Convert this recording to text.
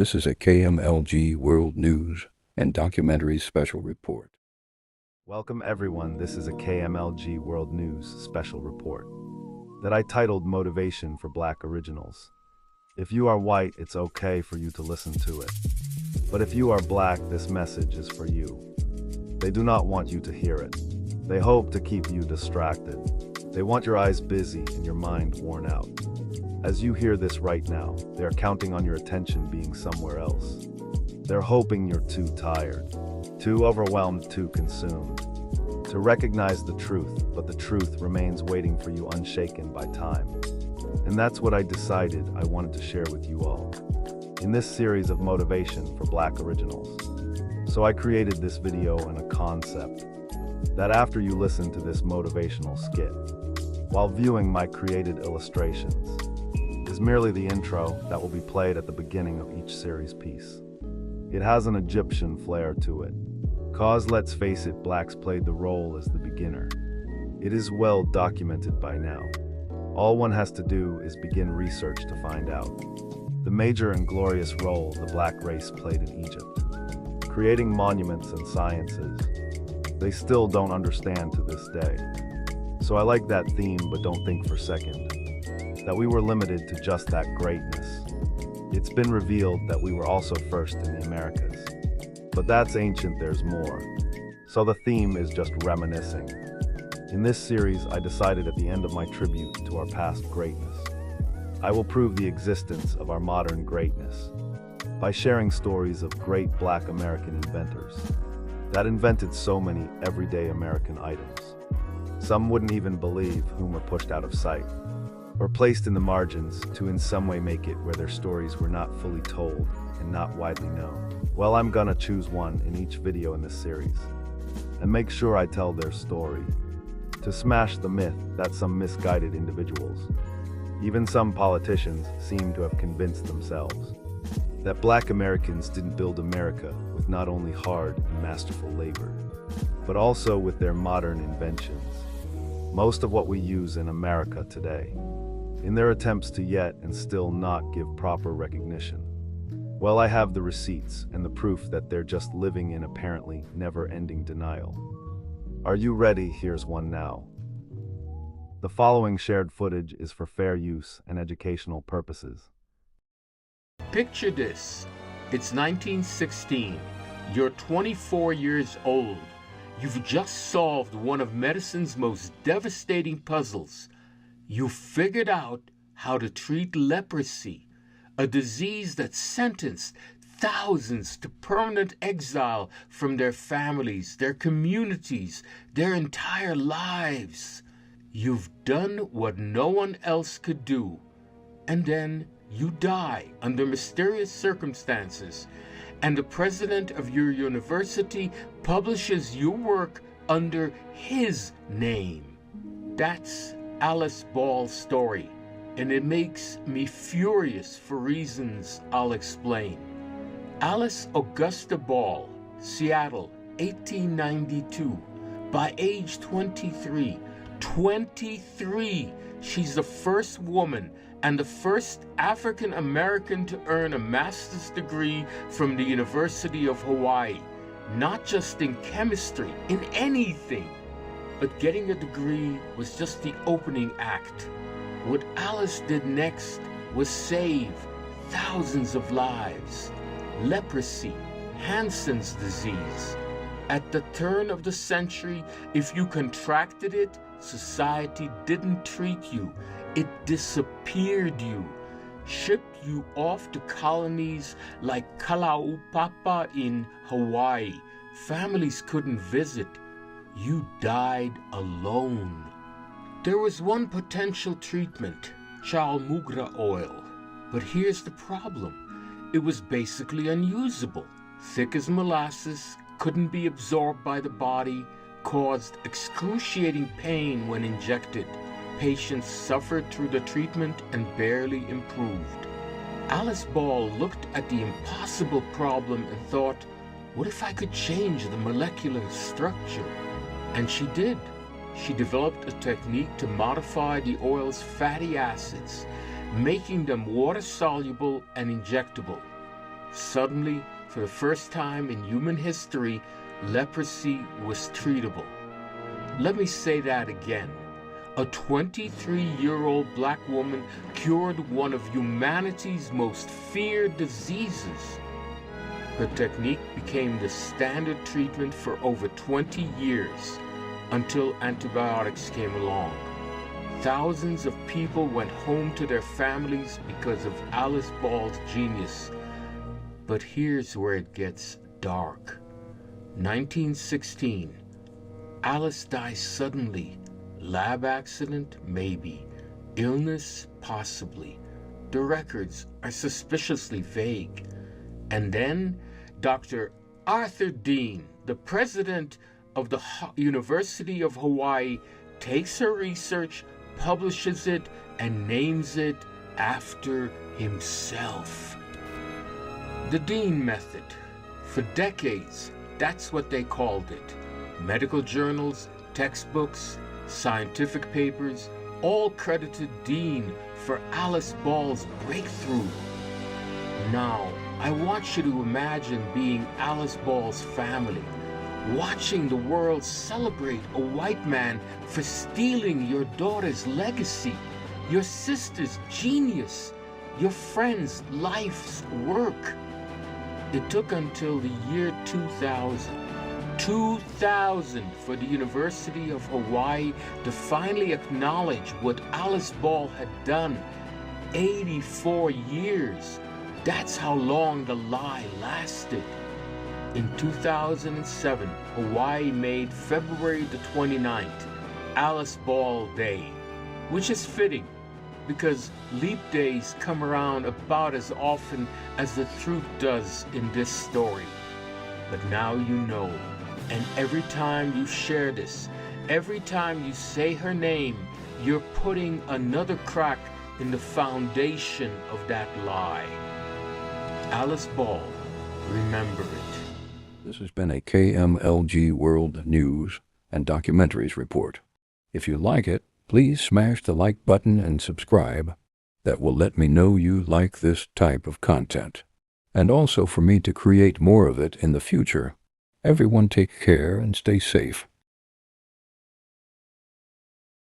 This is a KMLG World News and Documentary Special Report. Welcome everyone, this is a KMLG World News Special Report that I titled Motivation for Black Originals. If you are white, it's okay for you to listen to it. But if you are black, this message is for you. They do not want you to hear it. They hope to keep you distracted. They want your eyes busy and your mind worn out. As you hear this right now, they are counting on your attention being somewhere else. They're hoping you're too tired, too overwhelmed, too consumed to recognize the truth, but the truth remains waiting for you unshaken by time. And that's what I decided I wanted to share with you all in this series of motivation for Black originals. So I created this video and a concept that after you listen to this motivational skit, while viewing my created illustrations, is merely the intro that will be played at the beginning of each series piece. It has an Egyptian flair to it, cause let's face it, blacks played the role as the beginner. It is well documented by now. All one has to do is begin research to find out the major and glorious role the black race played in Egypt, creating monuments and sciences they still don't understand to this day. So I like that theme, but don't think for a second that we were limited to just that greatness. It's been revealed that we were also first in the Americas. But that's ancient, there's more. So the theme is just reminiscing. In this series, I decided at the end of my tribute to our past greatness, I will prove the existence of our modern greatness by sharing stories of great Black American inventors that invented so many everyday American items. Some wouldn't even believe whom were pushed out of sight or placed in the margins to in some way make it where their stories were not fully told and not widely known. Well, I'm gonna choose one in each video in this series and make sure I tell their story to smash the myth that some misguided individuals, even some politicians, seem to have convinced themselves that Black Americans didn't build America with not only hard and masterful labor, but also with their modern inventions, most of what we use in America today, in their attempts to yet and still not give proper recognition. Well, I have the receipts and the proof that they're just living in apparently never-ending denial. Are you ready? Here's one now. The following shared footage is for fair use and educational purposes. Picture this. It's 1916. You're 24 years old. You've just solved one of medicine's most devastating puzzles. You figured out how to treat leprosy, a disease that sentenced thousands to permanent exile from their families, their communities, their entire lives. You've done what no one else could do, and then you die under mysterious circumstances, and the president of your university publishes your work under his name. That's Alice Ball's story, and it makes me furious for reasons I'll explain. Alice Augusta Ball, Seattle, 1892. By age 23, she's the first woman and the first African American to earn a master's degree from the University of Hawaii, not just in chemistry, in anything. But getting a degree was just the opening act. What Alice did next was save thousands of lives. Leprosy, Hansen's disease. At the turn of the century, if you contracted it, society didn't treat you. It disappeared you, shipped you off to colonies like Kalaupapa in Hawaii. Families couldn't visit. You died alone. There was one potential treatment, 𝕺𝖗 oil. But here's the problem. It was basically unusable. Thick as molasses, couldn't be absorbed by the body, caused excruciating pain when injected. Patients suffered through the treatment and barely improved. Alice Ball looked at the impossible problem and thought, what if I could change the molecular structure? And she did. She developed a technique to modify the oil's fatty acids, making them water-soluble and injectable. Suddenly, for the first time in human history, leprosy was treatable. Let me say that again. A 23-year-old black woman cured one of humanity's most feared diseases. Her technique became the standard treatment for over 20 years, until antibiotics came along. Thousands of people went home to their families because of Alice Ball's genius. But here's where it gets dark. 1916. Alice dies suddenly. Lab accident? Maybe. Illness? Possibly. The records are suspiciously vague. And then Dr. Arthur Dean, the president of the University of Hawaii, takes her research, publishes it, and names it after himself. The Dean method. For decades, that's what they called it. Medical journals, textbooks, scientific papers, all credited Dean for Alice Ball's breakthrough. Now, I want you to imagine being Alice Ball's family, watching the world celebrate a white man for stealing your daughter's legacy, your sister's genius, your friend's life's work. It took until the year 2000 for the University of Hawaii to finally acknowledge what Alice Ball had done. 84 years. That's how long the lie lasted. In 2007, Hawaii made February the 29th Alice Ball Day, which is fitting because leap days come around about as often as the truth does in this story. But now you know, and every time you share this, every time you say her name, you're putting another crack in the foundation of that lie. Alice Ball, remember it. This has been a KMLG World News and Documentaries Report. If you like it, please smash the like button and subscribe. That will let me know you like this type of content. And also for me to create more of it in the future. Everyone take care and stay safe.